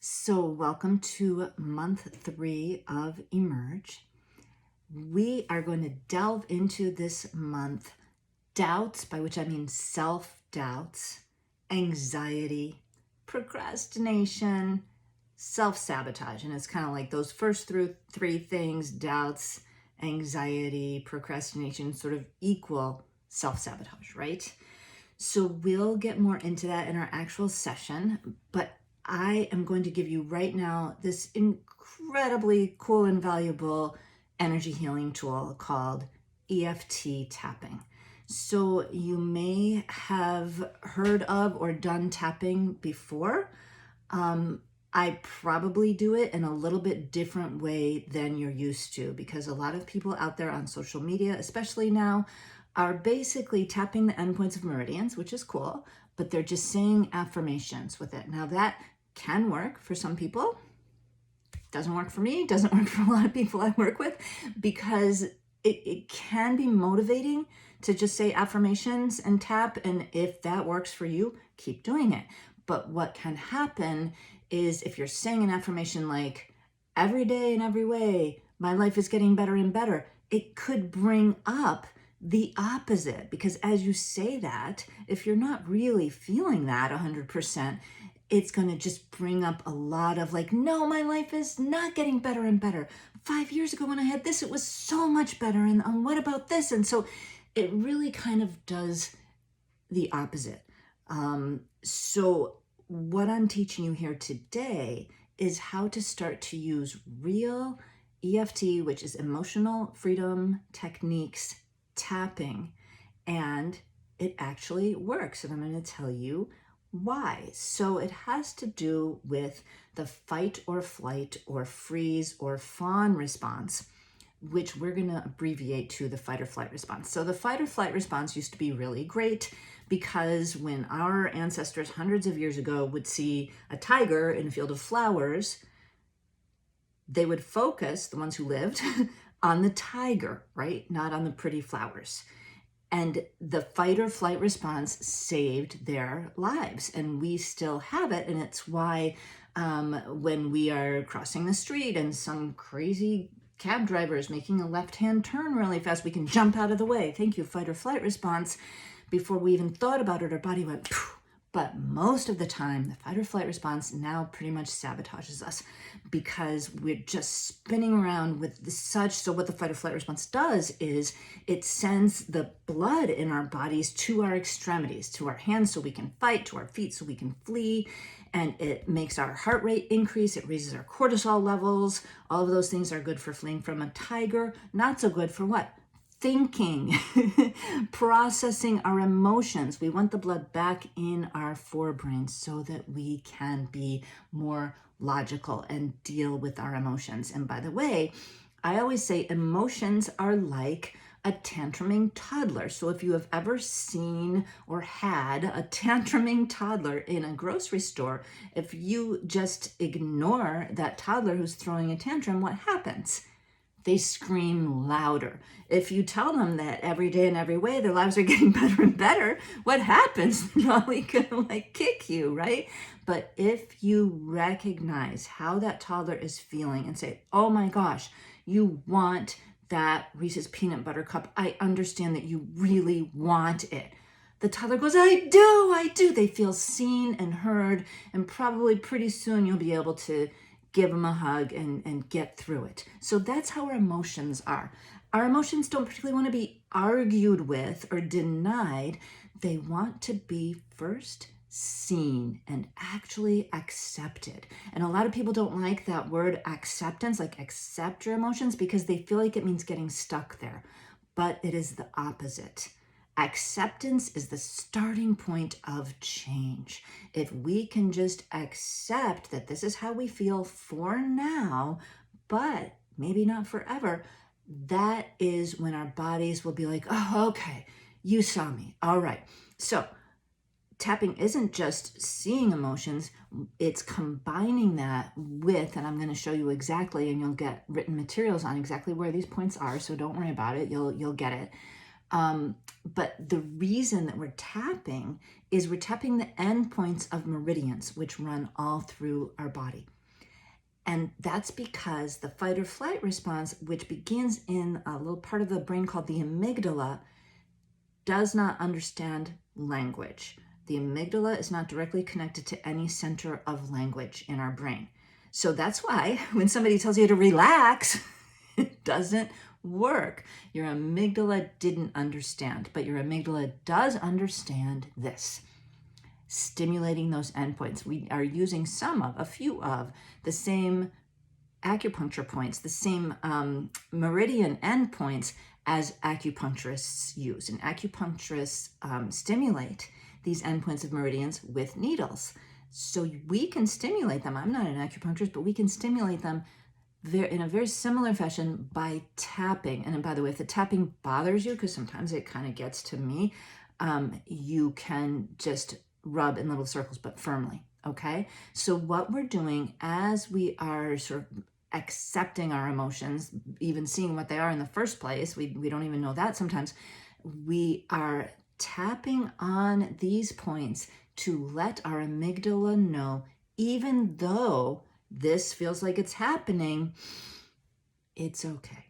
So, welcome to month 3 of Emerge. We are going to delve into this month doubts, by which I mean self doubts, anxiety, procrastination, self sabotage. And it's kind of like those first three things doubts, anxiety, procrastination sort of equal self sabotage, right? So, we'll get more into that in our actual session, but I am going to give you right now this incredibly cool and valuable energy healing tool called EFT tapping. So you may have heard of or done tapping before. I probably do it in a little bit different way than you're used to, because a lot of people out there on social media, especially now, are basically tapping the endpoints of meridians, which is cool, but they're just saying affirmations with it. Now that can work for some people. Doesn't work for me, doesn't work for a lot of people I work with, because it can be motivating to just say affirmations and tap. And if that works for you, keep doing it. But what can happen is if you're saying an affirmation like, every day in every way, my life is getting better and better, it could bring up the opposite. Because as you say that, if you're not really feeling that 100%, it's going to just bring up a lot of like, no, my life is not getting better and better. 5 years ago when I had this, it was so much better. And what about this? And so it really kind of does the opposite. So what I'm teaching you here today is how to start to use real EFT, which is emotional freedom techniques, tapping, and it actually works. And I'm going to tell you why. So it has to do with the fight or flight or freeze or fawn response, which we're going to abbreviate to the fight or flight response. So the fight or flight response used to be really great, because when our ancestors hundreds of years ago would see a tiger in a field of flowers, they would focus, the ones who lived, on the tiger, right? Not on the pretty flowers. And the fight or flight response saved their lives. And we still have it. And it's why when we are crossing the street and some crazy cab driver is making a left-hand turn really fast, we can jump out of the way. Thank you, fight or flight response. Before we even thought about it, our body went, phew. But most of the time, the fight or flight response now pretty much sabotages us, because we're just spinning around with such. So what the fight or flight response does is it sends the blood in our bodies to our extremities, to our hands so we can fight, to our feet so we can flee. And it makes our heart rate increase. It raises our cortisol levels. All of those things are good for fleeing from a tiger. Not so good for what? Thinking, processing our emotions. We want the blood back in our forebrain so that we can be more logical and deal with our emotions. And by the way, I always say emotions are like a tantruming toddler. So if you have ever seen or had a tantruming toddler in a grocery store, if you just ignore that toddler who's throwing a tantrum, what happens? They scream louder. If you tell them that every day in every way their lives are getting better and better, what happens? They're probably gonna kick you, right? But if you recognize how that toddler is feeling and say, oh my gosh, you want that Reese's peanut butter cup. I understand that you really want it. The toddler goes, I do. They feel seen and heard, and probably pretty soon you'll be able to give them a hug and get through it. So that's how our emotions are. Our emotions don't particularly want to be argued with or denied. They want to be first seen and actually accepted. And a lot of people don't like that word acceptance, like accept your emotions, because they feel like it means getting stuck there. But it is the opposite. Acceptance is the starting point of change. If we can just accept that this is how we feel for now, but maybe not forever, that is when our bodies will be like, oh, okay, you saw me. All right. So tapping isn't just seeing emotions, it's combining that with, and I'm going to show you exactly, and you'll get written materials on exactly where these points are, so don't worry about it, you'll get it. But the reason that we're tapping is we're tapping the endpoints of meridians, which run all through our body. And that's because the fight or flight response, which begins in a little part of the brain called the amygdala, does not understand language. The amygdala is not directly connected to any center of language in our brain. So that's why when somebody tells you to relax, it doesn't work. Your amygdala didn't understand, but your amygdala does understand this. Stimulating those endpoints. We are using a few of the same acupuncture points, the same meridian endpoints as acupuncturists use. And acupuncturists stimulate these endpoints of meridians with needles. So we can stimulate them. I'm not an acupuncturist, but we can stimulate them in a very similar fashion by tapping. And by the way, if the tapping bothers you, because sometimes it kind of gets to me, you can just rub in little circles, but firmly, okay? So what we're doing as we are sort of accepting our emotions, even seeing what they are in the first place, we don't even know that sometimes, we are tapping on these points to let our amygdala know, even though this feels like it's happening, it's okay.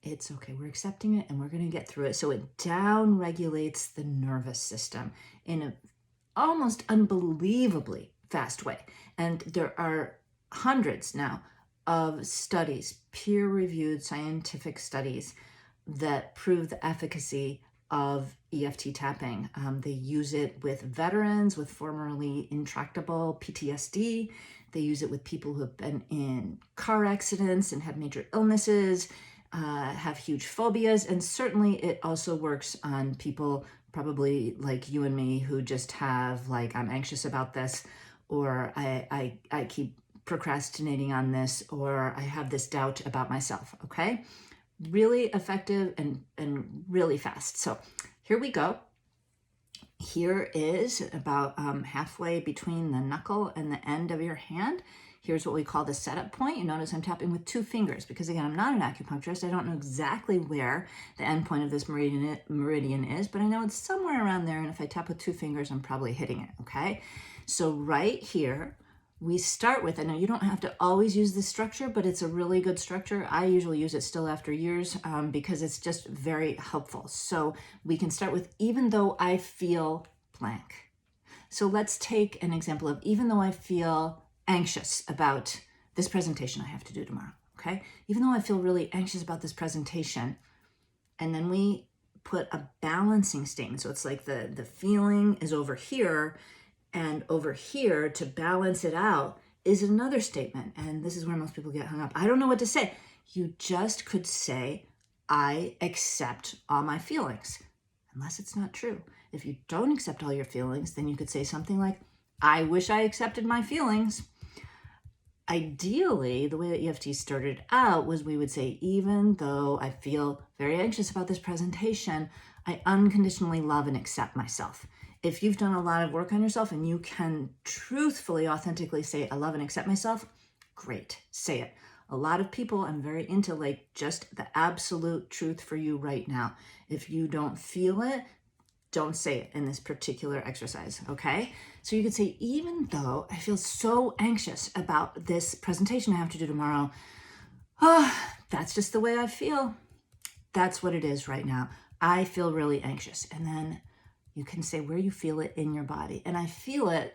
It's okay. We're accepting it and we're going to get through it. So it down regulates the nervous system in an almost unbelievably fast way. And there are hundreds now of studies, peer-reviewed scientific studies that prove the efficacy of EFT tapping. They use it with veterans with formerly intractable PTSD. They use it with people who have been in car accidents and have major illnesses, have huge phobias, and certainly it also works on people probably like you and me who just have like, I'm anxious about this, or I keep procrastinating on this, or I have this doubt about myself, okay? Really effective and really fast. So here we go. Here is about halfway between the knuckle and the end of your hand. Here's what we call the setup point. You notice I'm tapping with 2 fingers because, again, I'm not an acupuncturist. I don't know exactly where the end point of this meridian is, but I know it's somewhere around there, and if I tap with 2 fingers, I'm probably hitting it, okay? So right here, we start with, I know you don't have to always use this structure, but it's a really good structure. I usually use it still after years because it's just very helpful. So we can start with, even though I feel blank. So let's take an example of, even though I feel anxious about this presentation I have to do tomorrow, okay? Even though I feel really anxious about this presentation, and then we put a balancing statement. So it's like the feeling is over here, and over here, to balance it out, is another statement. And this is where most people get hung up. I don't know what to say. You just could say, I accept all my feelings, unless it's not true. If you don't accept all your feelings, then you could say something like, I wish I accepted my feelings. Ideally, the way that EFT started out was we would say, even though I feel very anxious about this presentation, I unconditionally love and accept myself. If you've done a lot of work on yourself and you can truthfully, authentically say, I love and accept myself, great, say it. A lot of people, I'm very into like just the absolute truth for you right now. If you don't feel it, don't say it in this particular exercise, okay? So you could say, even though I feel so anxious about this presentation I have to do tomorrow, that's just the way I feel. That's what it is right now. I feel really anxious. And then you can say where you feel it in your body. And I feel it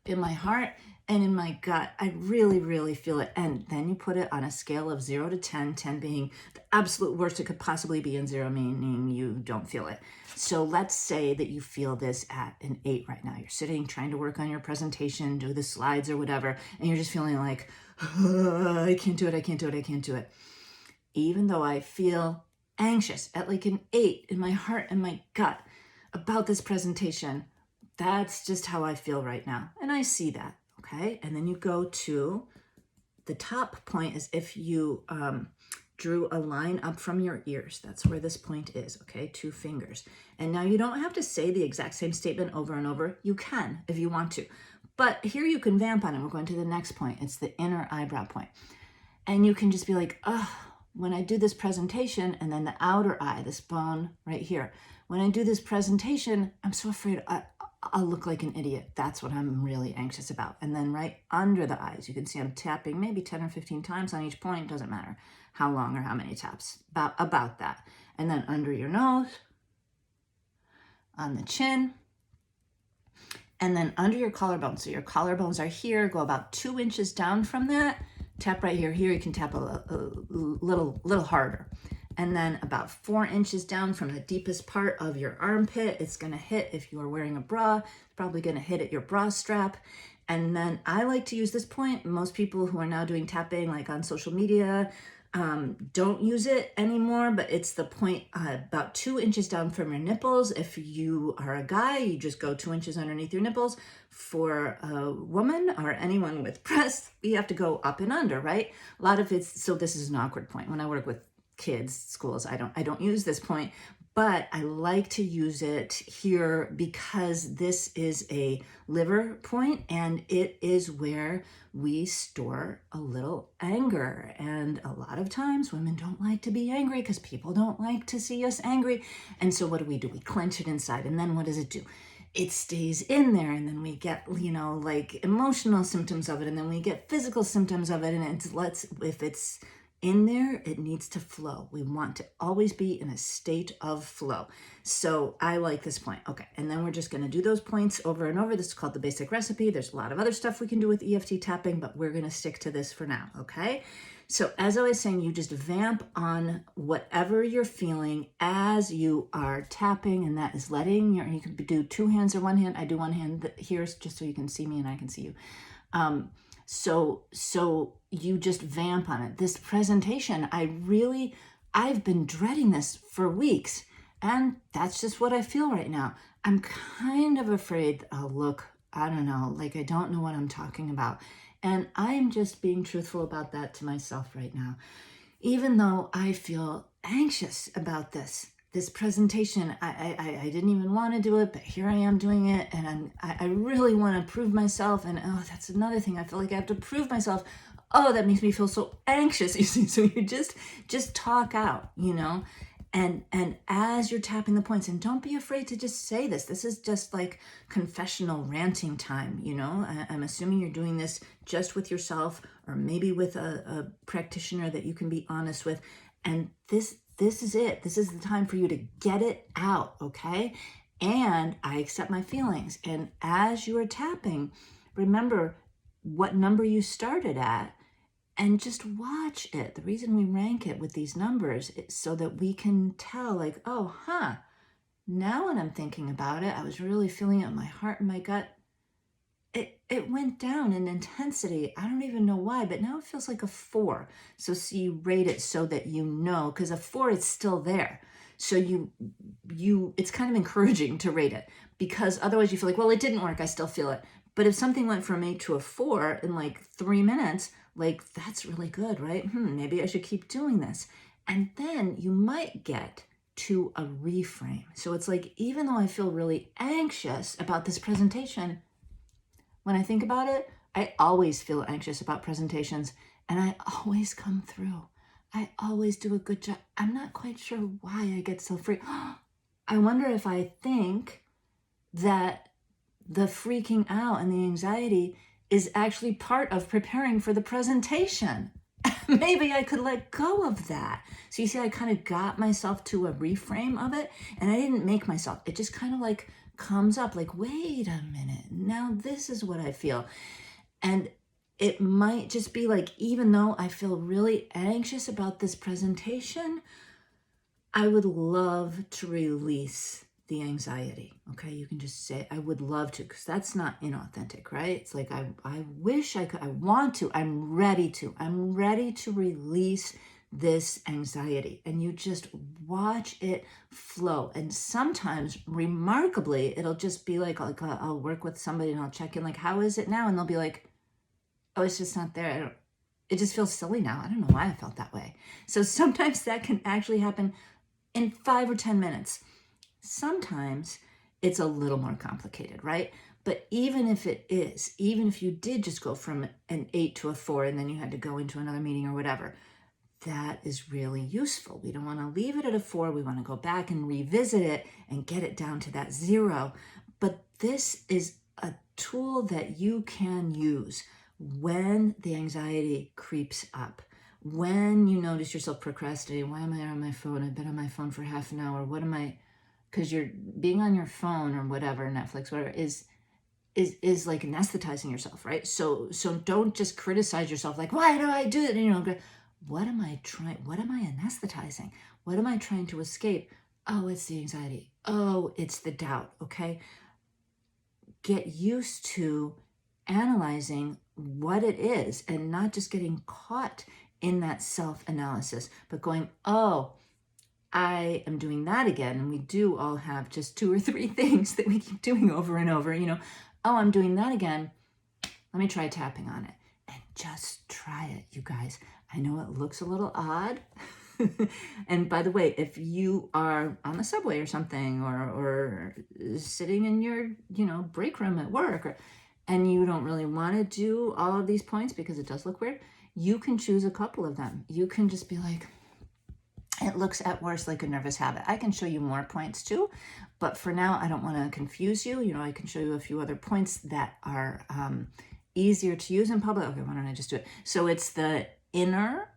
in my heart and in my gut. I really, really feel it. And then you put it on a scale of 0 to 10, 10 being the absolute worst it could possibly be, and 0 meaning you don't feel it. So let's say that you feel this at an 8 right now. You're sitting trying to work on your presentation, do the slides or whatever, and you're just feeling like, I can't do it, I can't do it, I can't do it. Even though I feel anxious at like an 8 in my heart and my gut about this presentation, that's just how I feel right now. And I see that, okay? And then you go to the top point as if you drew a line up from your ears. That's where this point is, okay? 2 fingers. And now you don't have to say the exact same statement over and over. You can if you want to. But here you can vamp on it. We're going to the next point. It's the inner eyebrow point. And you can just be like, oh, when I do this presentation, and then the outer eye, this bone right here, when I do this presentation, I'm so afraid I'll look like an idiot. That's what I'm really anxious about. And then right under the eyes, you can see I'm tapping maybe 10 or 15 times on each point. Doesn't matter how long or how many taps, about that. And then under your nose, on the chin, and then under your collarbone. So your collarbones are here, go about 2 inches down from that, tap right here. Here you can tap a little harder. And then about 4 inches down from the deepest part of your armpit, it's gonna hit, if you are wearing a bra, it's probably gonna hit at your bra strap. And then I like to use this point. Most people who are now doing tapping, like on social media, don't use it anymore, but it's the point about 2 inches down from your nipples. If you are a guy, you just go 2 inches underneath your nipples. For a woman or anyone with breasts, you have to go up and under, right? A lot of it's, so this is an awkward point. When I work with kids, schools, I don't use this point, but I like to use it here because this is a liver point, and it is where we store a little anger. And a lot of times women don't like to be angry because people don't like to see us angry. And so what do? We clench it inside. And then what does it do? It stays in there, and then we get, like emotional symptoms of it, and then we get physical symptoms of it. And if it's in there, it needs to flow. We want to always be in a state of flow. So I like this point. Okay, and then we're just going to do those points over and over. This is called the basic recipe. There's a lot of other stuff we can do with EFT tapping, but we're going to stick to this for now, okay? So as I was saying, you just vamp on whatever you're feeling as you are tapping, and that is letting you can do 2 hands or 1 hand. I do 1 hand here just so you can see me and I can see you. So you just vamp on it. This presentation, I've been dreading this for weeks, and that's just what I feel right now. I'm kind of afraid I'll look, I don't know, like I don't know what I'm talking about. And I'm just being truthful about that to myself right now. Even though I feel anxious about this presentation, I didn't even want to do it, but here I am doing it, and I really want to prove myself. And oh, that's another thing. I feel like I have to prove myself. Oh, that makes me feel so anxious. You see, so you just talk out, and as you're tapping the points, and don't be afraid to just say this. This is just like confessional ranting time, I'm assuming you're doing this just with yourself, or maybe with a practitioner that you can be honest with. And this is it. This is the time for you to get it out, okay? And I accept my feelings. And as you are tapping, remember what number you started at, and just watch it. The reason we rank it with these numbers is so that we can tell, like, oh, now when I'm thinking about it, I was really feeling it in my heart and my gut. It went down in intensity. I don't even know why, but now it feels like a 4. So see, you rate it so that because a 4 is still there. So it's kind of encouraging to rate it, because otherwise you feel like, well, it didn't work, I still feel it. But if something went from 8 to a 4 in like 3 minutes, like that's really good, right? Maybe I should keep doing this. And then you might get to a reframe. So it's like, even though I feel really anxious about this presentation, when I think about it, I always feel anxious about presentations, and I always come through. I always do a good job. I'm not quite sure why I get so free. I wonder if I think that the freaking out and the anxiety is actually part of preparing for the presentation. Maybe I could let go of that. So you see, I kind of got myself to a reframe of it, and I didn't make myself. It just kind of like comes up like, wait a minute, now this is what I feel. And it might just be like, even though I feel really anxious about this presentation, I would love to release the anxiety. Okay, you can just say, I would love to, because that's not inauthentic, right? It's like, I wish I could, I want to, I'm ready to release this anxiety. And you just watch it flow. And sometimes, remarkably, it'll just be like I'll work with somebody and I'll check in, like, how is it now? And they'll be like, oh, it's just not there. It just feels silly now. I don't know why I felt that way. So sometimes that can actually happen in 5 or 10 minutes. Sometimes it's a little more complicated, right? But even if it is, even if you did just go from an 8 to a 4 and then you had to go into another meeting or whatever, that is really useful. We don't want to leave it at a 4. We want to go back and revisit it and get it down to that 0. But this is a tool that you can use when the anxiety creeps up. When you notice yourself procrastinating, why am I on my phone? I've been on my phone for half an hour. What am I? Because you're being on your phone or whatever, Netflix, whatever, is like anesthetizing yourself, right? So don't just criticize yourself like, why do I do it? What am I anesthetizing? What am I trying to escape? Oh, it's the anxiety. Oh, it's the doubt. Okay. Get used to analyzing what it is and not just getting caught in that self-analysis, but going, oh, I am doing that again. And we do all have just 2 or 3 things that we keep doing over and over, oh, I'm doing that again. Let me try tapping on it. And just try it, you guys. I know it looks a little odd. And by the way, if you are on the subway or something, or sitting in your, break room at work, and you don't really want to do all of these points because it does look weird, you can choose a couple of them. You can just be like, it looks at worst like a nervous habit. I can show you more points too, but for now, I don't want to confuse you. I can show you a few other points that are easier to use in public. Okay, why don't I just do it? So it's the inner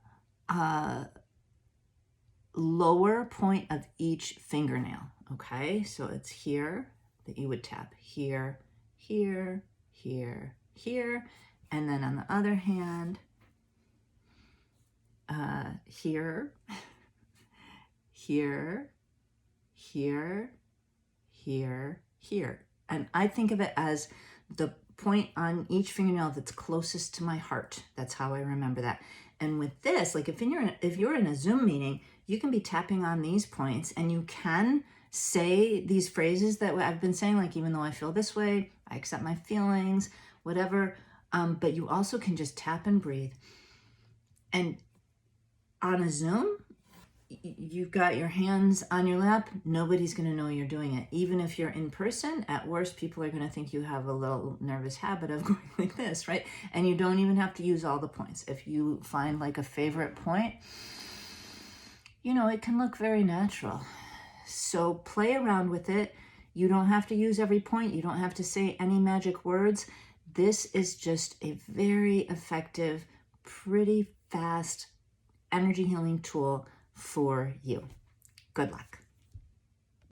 lower point of each fingernail. Okay, so it's here that you would tap here, here, here, here, and then on the other hand, here, here, here, here, here. And I think of it as the point on each fingernail that's closest to my heart. That's how I remember that. And with this, like if you're in a Zoom meeting, you can be tapping on these points and you can say these phrases that I've been saying, like, even though I feel this way, I accept my feelings, whatever. But you also can just tap and breathe. And on a Zoom, you've got your hands on your lap. Nobody's going to know you're doing it. Even if you're in person, at worst, people are going to think you have a little nervous habit of going like this, right? And you don't even have to use all the points. If you find like a favorite point, it can look very natural. So play around with it. You don't have to use every point. You don't have to say any magic words. This is just a very effective, pretty fast energy healing tool for you. Good luck.